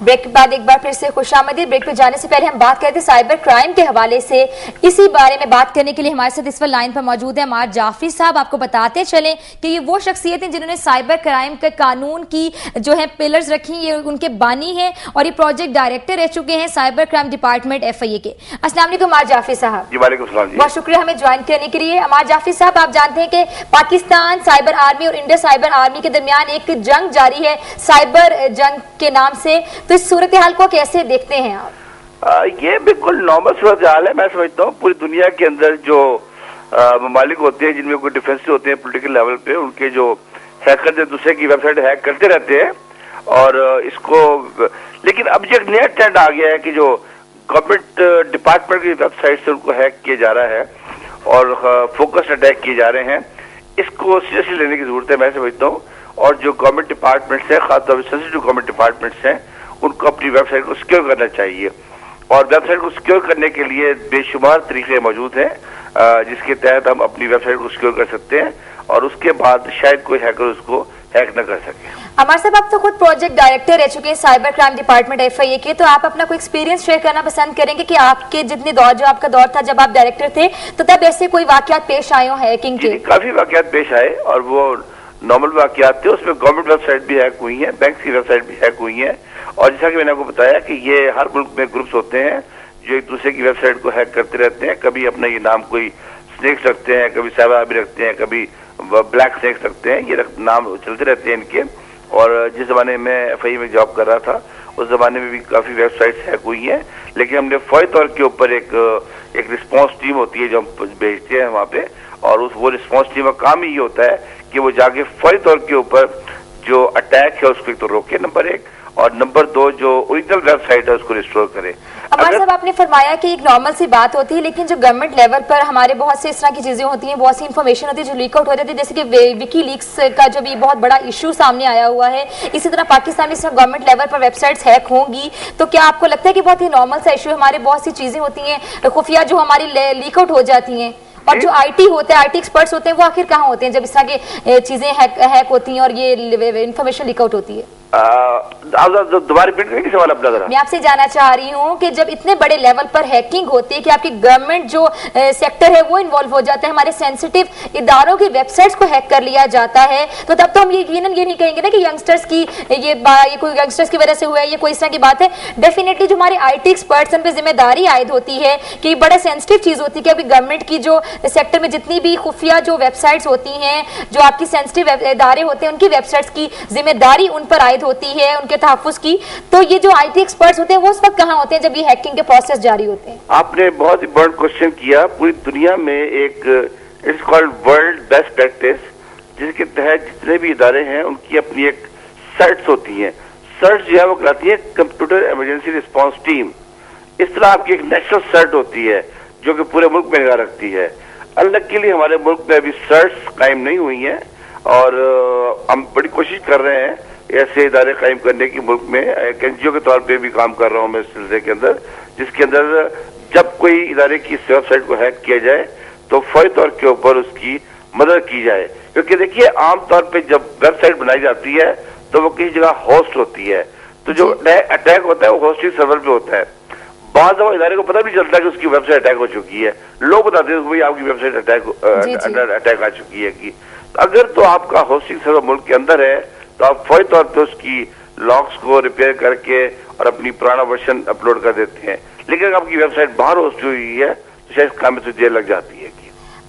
Break के बाद एक बार फिर से खुशामदीद। ब्रेक पे जाने से पहले हम बात करते साइबर क्राइम के हवाले से। इसी बारे में बात करने के लिए हमारे साथ इस वक्त लाइन पर मौजूद है अमार जाफरी साहब। आपको बताते चलें कि ये वो शख्सियत हैं जिन्होंने साइबर क्राइम के कानून की जो है पिलर्स रखी, ये उनके बानी हैं और ये प्रोजेक्ट डायरेक्टर रह चुके हैं साइबर क्राइम डिपार्टमेंट FIA के। अस्सलाम वालेकुम अमार जाफरी साहब। बहुत शुक्रिया हमें ज्वाइन करने के लिए। अमार जाफरी साहब, आप जानते हैं कि पाकिस्तान साइबर आर्मी और इंडिया साइबर आर्मी के दरमियान एक जंग जारी है साइबर जंग के नाम से, तो इस सूरत हाल को कैसे देखते हैं आप? ये बिल्कुल नॉर्मल सूरत हाल है। मैं समझता हूँ पूरी दुनिया के अंदर जो ममालिक होते हैं जिनमें कोई डिफेंस होते हैं पोलिटिकल लेवल पे, उनके जो हैकर जो दूसरे की वेबसाइट हैक करते रहते हैं और इसको, लेकिन अब जो एक नया ट्रेंड आ गया है कि जो गवर्नमेंट डिपार्टमेंट की वेबसाइट से उनको हैक किया जा रहा है और फोकस अटैक किए जा रहे हैं, इसको सीरियसली लेने की जरूरत है मैं समझता हूँ। और जो गवर्नमेंट डिपार्टमेंट्स हैं, खासतौर पर सेंसिटिव गवर्नमेंट डिपार्टमेंट्स हैं, उनको अपनी वेबसाइट को सिक्योर करना चाहिए। और वेबसाइट को सिक्योर करने के लिए बेशुमार तरीके मौजूद हैं जिसके तहत हम अपनी वेबसाइट को सिक्योर कर सकते हैं और उसके बाद शायद कोई हैकर उसको हैक न कर सके। अमर साहब, आप तो खुद प्रोजेक्ट डायरेक्टर रह चुके हैं साइबर क्राइम डिपार्टमेंट FIA के, तो आप अपना कोई एक्सपीरियंस शेयर करना पसंद करेंगे कि आपके जितने दौर, जो आपका दौर था जब आप डायरेक्टर थे, तो तब ऐसे कोई वाकयात पेश आए हो हैकिंग के? काफी वाकयात पेश आए और वो नॉर्मल वाकयात थे। उसमें गवर्नमेंट वेबसाइट भी हैक हुई है, बैंक की वेबसाइट भी हैक हुई है। और जैसा कि मैंने आपको बताया कि ये हर मुल्क में ग्रुप्स होते हैं जो एक दूसरे की वेबसाइट को हैक करते रहते हैं। कभी अपना ये नाम कोई स्नेक्स रखते हैं, कभी साइबर आर्मी रखते हैं, कभी ब्लैक स्नेक्स रखते हैं, ये नाम चलते रहते हैं इनके। और जिस जमाने में FIA में जॉब कर रहा था उस जमाने में भी काफी वेबसाइट्स हैक हुई हैं, लेकिन हमने फौरी तौर के ऊपर एक रिस्पॉन्स टीम होती है जो हम भेजते हैं वहाँ पे, और वो रिस्पॉन्स टीम का काम ही ये होता है कि वो जाके फौरी तौर के ऊपर जो अटैक है उसको एक तो रोके, नंबर 1, और नंबर 2 जो ओरिजिनल वेबसाइट है उसको रिस्टोर करे। अमर साहब, आपने फरमाया कि एक नॉर्मल सी बात होती है, लेकिन जो गवर्नमेंट लेवल पर हमारे बहुत से इस तरह की चीजें होती हैं, बहुत सी इन्फॉर्मेशन होती है जो लीक आउट हो जाती है, जैसे कि विकीलीक्स का जो भी बहुत बड़ा इशू सामने आया हुआ है। इसी तरह पाकिस्तान में गवर्नमेंट लेवल पर वेबसाइट्स हैक होंगी, तो क्या आपको लगता है कि बहुत ही नॉर्मल सा इशू, हमारे बहुत सी चीजें होती हैं खुफिया जो हमारी लीक आउट हो जाती हैं, और जो IT होते हैं, IT एक्सपर्ट्स होते हैं, वो आखिर कहाँ होते हैं जब इस तरह की चीजें हैक होती हैं और ये इन्फॉर्मेशन लीक आउट होती है? दोबारा रिपीट करेंगे सवाल अपना जरा। मैं आपसे जानना चाह रही हूँ कि जब इतने बड़े लेवल पर हैकिंग होती है कि आपकी गवर्नमेंट जो सेक्टर है वो इन्वॉल्व हो जाता है, हमारे सेंसिटिव इदारों की वेबसाइट्स को हैक कर लिया जाता है, तो तब तो हम यकीनन ये नहीं कहेंगे ना कि यंगस्टर्स की ये कोई यंगस्टर्स की वजह से हुआ है, ये कोई इस तरह की बात है। डेफिनेटली जो हमारे IT एक्सपर्ट्स उन पर जिम्मेदारी आयद होती है कि बड़ा सेंसिटिव चीज होती है कि अभी गवर्नमेंट की जो सेक्टर में जितनी भी खुफिया जो वेबसाइट्स होती हैं, जो आपकी सेंसिटिव इदारे होते हैं, उनकी वेबसाइट्स की जिम्मेदारी उन पर आयद होती है, उनके तहफ्फुज़ की। तो ये जो IT एक्सपर्ट्स होते हैं वो उस वक्त कहाँ होते हैं जब ये हैकिंग के प्रोसेस जारी होते हैं? आपने बहुत इंपॉर्टेंट क्वेश्चन किया। पूरी दुनिया में एक it's called world best practice, जिसके तहत जितने भी इदारे हैं उनकी अपनी एक सर्ट्स होती हैं। सर्ट्स जो है वो कराती है कंप्यूटर इमरजेंसी रिस्पांस टीम। इस तरह आपकी एक नेशनल सर्ट होती है जो कि पूरे मुल्क में निगाह रखती है। अल्लाह के लिए हमारे मुल्क में अभी सर्ट्स कायम नहीं हुई हैं और हम बड़ी कोशिश कर रहे हैं ऐसे इदारे कायम करने की। मुल्क में एक NGO के तौर पे भी काम कर रहा हूँ मैं इस सिलसिले के अंदर, जिसके अंदर जब कोई इदारे की वेबसाइट को हैक किया जाए तो फौरी तौर के ऊपर उसकी मदद की जाए। क्योंकि देखिए, आमतौर पे जब वेबसाइट बनाई जाती है तो वो किसी जगह होस्ट होती है, तो जो अटैक होता है वो होस्टिंग सर्वर पे होता है। बाद में इदारे को पता भी चलता है कि उसकी वेबसाइट अटैक हो चुकी है, लोग बताते हैं भाई आपकी वेबसाइट अंडर अटैक आ चुकी है। कि अगर तो आपका होस्टिंग सर्वर मुल्क के अंदर है तो आप फौरी तौर पर उसकी लॉग्स को रिपेयर करके और अपनी पुराना वर्जन अपलोड कर देते हैं। लेकिन अगर आपकी वेबसाइट बाहर होस्ट हुई है तो शायद काम में तो देर लग जाती है।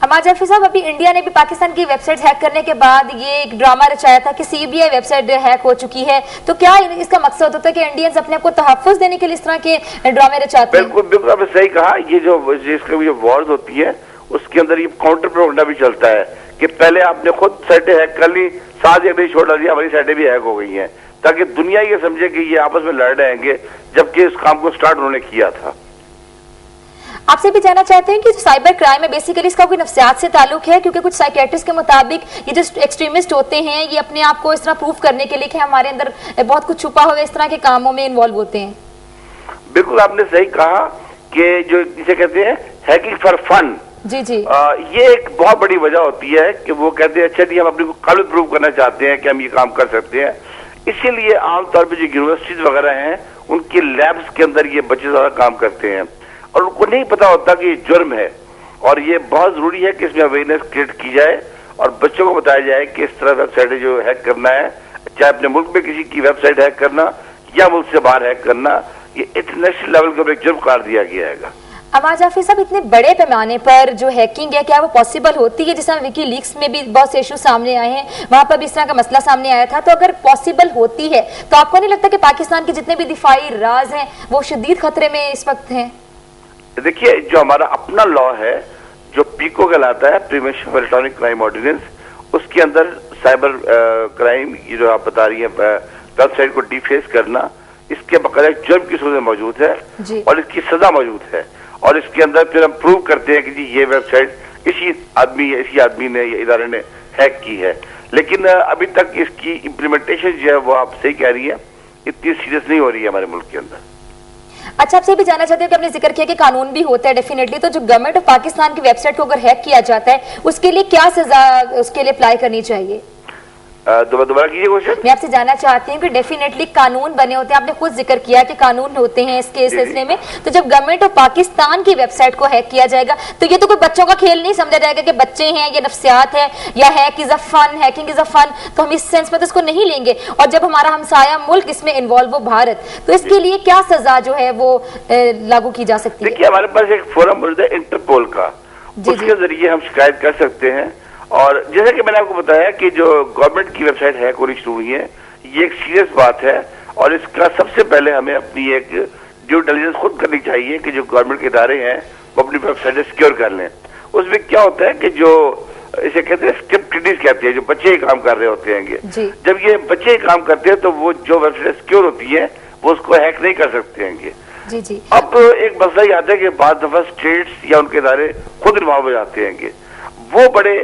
अमार जाफरी साहब, अभी इंडिया ने भी पाकिस्तान की वेबसाइट हैक करने के बाद ये एक ड्रामा रचाया था कि CBI वेबसाइट हैक हो चुकी है, तो क्या इसका मकसद होता है कि इंडियंस अपने आप को तहफ्फुज़ देने के लिए इस तरह के ड्रामे रचाते हैं? बिल्कुल आपने सही कहा। ये जो इसका जो वॉर्स होती है उसके अंदर ये काउंटर प्रोपेगेंडा भी चलता है कि पहले आपने खुद साइटें हैक कर ली, साथ ही छोड़ डाल दिया, हमारी साइटें भी हैक हो गई हैं, ताकि दुनिया ये समझे कि ये आपस में लड़ रहेंगे, जबकि इस काम को स्टार्ट उन्होंने किया था। आपसे भी जानना चाहते हैं कि जो साइबर क्राइम है बेसिकली इसका कोई नफ्सियात से ताल्लुक है? क्योंकि कुछ साइकेट्रिस्ट के मुताबिक ये जो एक्सट्रीमिस्ट होते हैं ये अपने आप को इस तरह प्रूव करने के लिए कि हमारे अंदर बहुत कुछ छुपा हुआ है, इस तरह के कामों में इन्वॉल्व होते हैं। बिल्कुल आपने सही कहा कि जो जिसे कहते हैं हैकिंग फॉर फन, जी जी, ये एक बहुत बड़ी वजह होती है कि वो कहते हैं अच्छा जी हम अपने को काबिल प्रूव करना चाहते हैं कि हम ये काम कर सकते हैं। इसीलिए आमतौर पर जो यूनिवर्सिटीज वगैरह हैं उनके लैब्स के अंदर ये बच्चे ज्यादा काम करते हैं और उनको नहीं पता होता कि ये जुर्म है। और ये बहुत जरूरी है कि इसमें अवेयरनेस क्रिएट की जाए और बच्चों को बताया जाए कि इस तरह वेबसाइट जो हैक करना है, चाहे अपने मुल्क में किसी की वेबसाइट हैक करना या मुल्क से बाहर हैक करना, ये इंटरनेशनल लेवल के ऊपर एक जुर्म करार दिया गया है। अमार जाफरी साहब, इतने बड़े पैमाने पर जो हैकिंग है, क्या वो पॉसिबल होती है? जिसमें विकीलीक्स में भी बहुत से इशू सामने आए हैं, वहां पर भी इस तरह का मसला सामने आया था। तो अगर पॉसिबल होती है तो आपको नहीं लगता कि पाकिस्तान के जितने भी दिफाई राज हैं वो शदीद खतरे में इस वक्त हैं? देखिए, जो हमारा अपना लॉ है जो पीको कहलाता है, prevention of electronic crime ordinance, उसके अंदर साइबर क्राइम ये जो आप बता रही है वेबसाइट को डिफेस करना, इसके बकायदा जुर्म की सूरत मौजूद है और इसकी सजा मौजूद है। और इसके अंदर फिर हम प्रूव करते हैं कि जी ये वेबसाइट इसी आदमी ने या इदारे ने हैक की है। लेकिन अभी तक इसकी इम्प्लीमेंटेशन जो है वो आप सही कह रही है, इतनी सीरियस नहीं हो रही है हमारे मुल्क के अंदर। अच्छा, आपसे भी जानना चाहते हो कि आपने जिक्र किया कि कानून भी होता है डेफिनेटली, तो जो गवर्नमेंट ऑफ पाकिस्तान की वेबसाइट को अगर हैक किया जाता है उसके लिए क्या सजा उसके लिए अप्लाई करनी चाहिए? दोबारा कीजिए क्वेश्चन। मैं आपसे जानना चाहती हूँ कि डेफिनेटली कानून बने होते हैं, आपने खुद जिक्र किया कि कानून होते हैं इसके सिलसिले में। तो जब गवर्नमेंट ऑफ पाकिस्तान की वेबसाइट को हैक किया जाएगा तो ये तो कोई बच्चों का खेल नहीं समझा जाएगा कि बच्चे हैं, ये नफ्सियात है या हैकिंग इज अ फन, तो हम इस सेंस में तो इसको नहीं लेंगे। और जब हमारा हमसाया मुल्क इसमें इन्वॉल्व हो भारत, तो इसके लिए क्या सजा जो है वो लागू की जा सकती है? देखिए, हमारे पास एक फोरम मौजूद है इंटरपोल का, उसके जरिए हम शिकायत कर सकते हैं। और जैसे कि मैंने आपको बताया कि जो गवर्नमेंट की वेबसाइट हैक होनी शुरू हुई है, ये एक सीरियस बात है और इसका सबसे पहले हमें अपनी एक ड्यू डिलिजेंस खुद करनी चाहिए कि जो गवर्नमेंट के इदारे हैं वो अपनी वेबसाइट सिक्योर कर लें। उसमें क्या होता है कि जो इसे कहते हैं स्क्रिप्ट किडीज कहते हैं, जो बच्चे ही काम कर रहे होते हैं, जब ये बच्चे ही काम करते हैं तो वो जो वेबसाइट सिक्योर होती है वो उसको हैक नहीं कर सकते हैं। जी। अब एक मसला ये आता है कि बाद दफा स्टेट्स या उनके इदारे खुद इन्वॉल्व हो जाते हैं, वो बड़े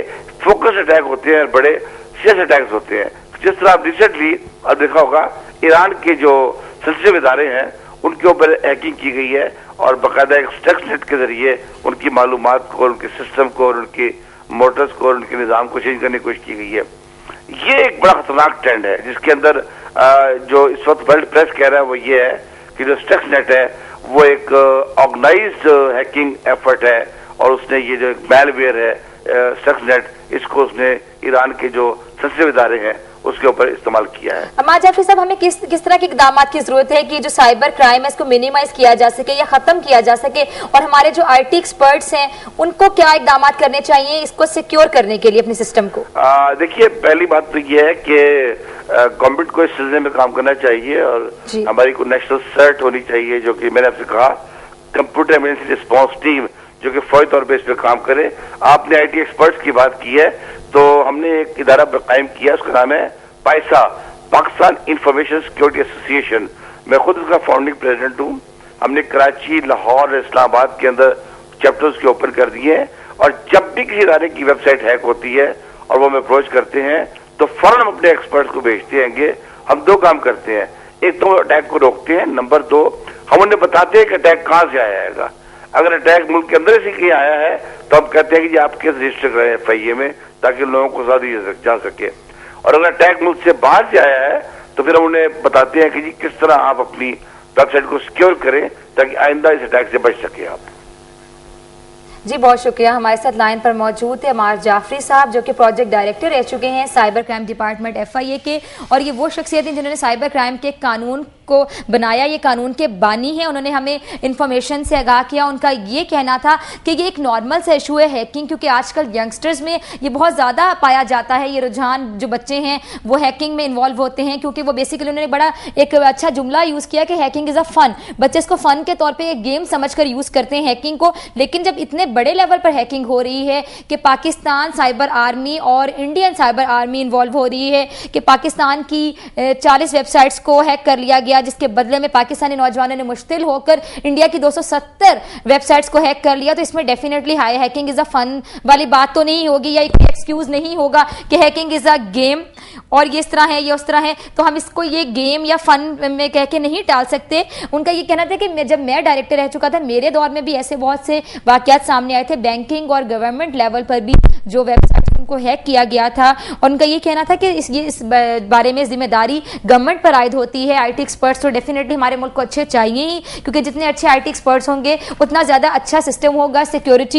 फोकस अटैक होते हैं, बड़े सीरियस अटैक्स होते हैं। जिस तरह आप रिसेंटली अब देखा होगा ईरान के जो सेंसिटिव इदारे हैं उनके ऊपर हैकिंग की गई है और बाकायदा एक स्टक्सनेट के जरिए उनकी मालूमात को, उनके सिस्टम को और उनके मोटर्स को और उनके निजाम को चेंज करने की कोशिश की गई है। ये एक बड़ा खतरनाक ट्रेंड है जिसके अंदर जो इस वक्त वर्ल्ड प्रेस कह रहा है वो ये है कि जो स्टक्सनेट है वो एक ऑर्गेनाइज्ड हैकिंग एफर्ट है और उसने ये जो मैलवेयर है स्टक्सनेट, इसको उसने ईरान के जो सेंसिटिव इदारे हैं उसके ऊपर इस्तेमाल किया है। अमार जाफरी साहब, हमें किस तरह के इक़दाम की जरूरत है कि जो साइबर क्राइम है इसको मिनिमाइज किया जा सके या खत्म किया जा सके, और हमारे जो IT एक्सपर्ट्स हैं उनको क्या इक़दाम करने चाहिए इसको सिक्योर करने के लिए अपने सिस्टम को? देखिए, पहली बात तो ये है कि गवर्नमेंट को इस सिलसिले में काम करना चाहिए और हमारी को नेशनल सर्ट होनी चाहिए, जो कि मैंने आपसे कहा कंप्यूटर इमरजेंसी रिस्पॉन्स टीम, जो कि फौरी तौर पर इस पर काम करे। आपने IT एक्सपर्ट्स की बात की है, तो हमने एक इदारा कायम किया, उसका नाम है पाइसा, पाकिस्तान इंफॉर्मेशन सिक्योरिटी एसोसिएशन। मैं खुद उसका फाउंडिंग प्रेसिडेंट हूँ। हमने कराची, लाहौर, इस्लामाबाद के अंदर चैप्टर्स के ओपन कर दिए हैं और जब भी किसी इदारे की वेबसाइट हैक होती है और वो हमें अप्रोच करते हैं तो फौरन हम अपने एक्सपर्ट्स को भेजते हैं। हम दो काम करते हैं, एक तो अटैक को रोकते हैं, नंबर 2 हम उन्हें बताते हैं कि अटैक कहाँ से आया है। अगर अटैक मुल्क के अंदर से कहीं आया है तो हम कहते हैं कि आप केस रजिस्टर करें FIA में, ताकि लोगों को सजा दी जा सके। और अगर अटैक मुल्क से बाहर से आया है तो फिर हम उन्हें बताते हैं कि जी किस तरह आप अपनी वेबसाइट को सिक्योर करें ताकि आइंदा इस अटैक से बच सके आप। जी, बहुत शुक्रिया। हमारे साथ लाइन पर मौजूद है अमार जाफरी साहब, जो कि प्रोजेक्ट डायरेक्टर रह चुके हैं साइबर क्राइम डिपार्टमेंट FIA के, और ये वो शख्सियत हैं जिन्होंने साइबर क्राइम के कानून को बनाया, ये कानून के बानी हैं। उन्होंने हमें इंफॉर्मेशन से आगाह किया। उनका ये कहना था कि ये एक नॉर्मल सा इशू है हैकिंग, क्योंकि आजकल यंगस्टर्स में ये बहुत ज़्यादा पाया जाता है, ये रुझान, जो बच्चे हैं वो हैकिंग में इन्वॉल्व होते हैं, क्योंकि वो बेसिकली उन्होंने बड़ा एक अच्छा जुमला यूज़ किया कि हैकिंग इज़ अ फन। बच्चे इसको फन के तौर पर एक गेम समझ कर यूज़ करते हैं हैकिंग को। लेकिन जब इतने बड़े लेवल पर हैकिंग हो रही है कि पाकिस्तान साइबर आर्मी और इंडियन साइबर आर्मी इन्वॉल्व हो रही है, कि पाकिस्तान की 40 वेबसाइट्स को हैक कर लिया गया, जिसके बदले में पाकिस्तानी नौजवानों ने मुश्तिल होकर इंडिया की 270 वेबसाइट्स को हैक कर लिया, तो इसमें definitely hacking is a fun वाली बात तो नहीं होगी, या एक एक्सक्यूज नहीं होगा कि हैकिंग इज अ गेम। और ये इस तरह है, ये उस तरह है, तो हम इसको ये गेम या फन में कह के नहीं टाल सकते। उनका ये कहना था कि जब मैं डायरेक्टर रह चुका था, मेरे दौर में भी ऐसे बहुत से वाकयात सामने आए थे, बैंकिंग और गवर्नमेंट लेवल पर भी जो वेबसाइट उनको हैक किया गया था। और उनका ये कहना था कि इस बारे में जिम्मेदारी गवर्नमेंट पर आयद होती है। आईटी एक्सपर्ट्स तो डेफिनेटली हमारे मुल्क को अच्छे चाहिए ही, क्योंकि जितने अच्छे आईटी एक्सपर्ट्स होंगे उतना ज़्यादा अच्छा सिस्टम होगा, सिक्योरिटी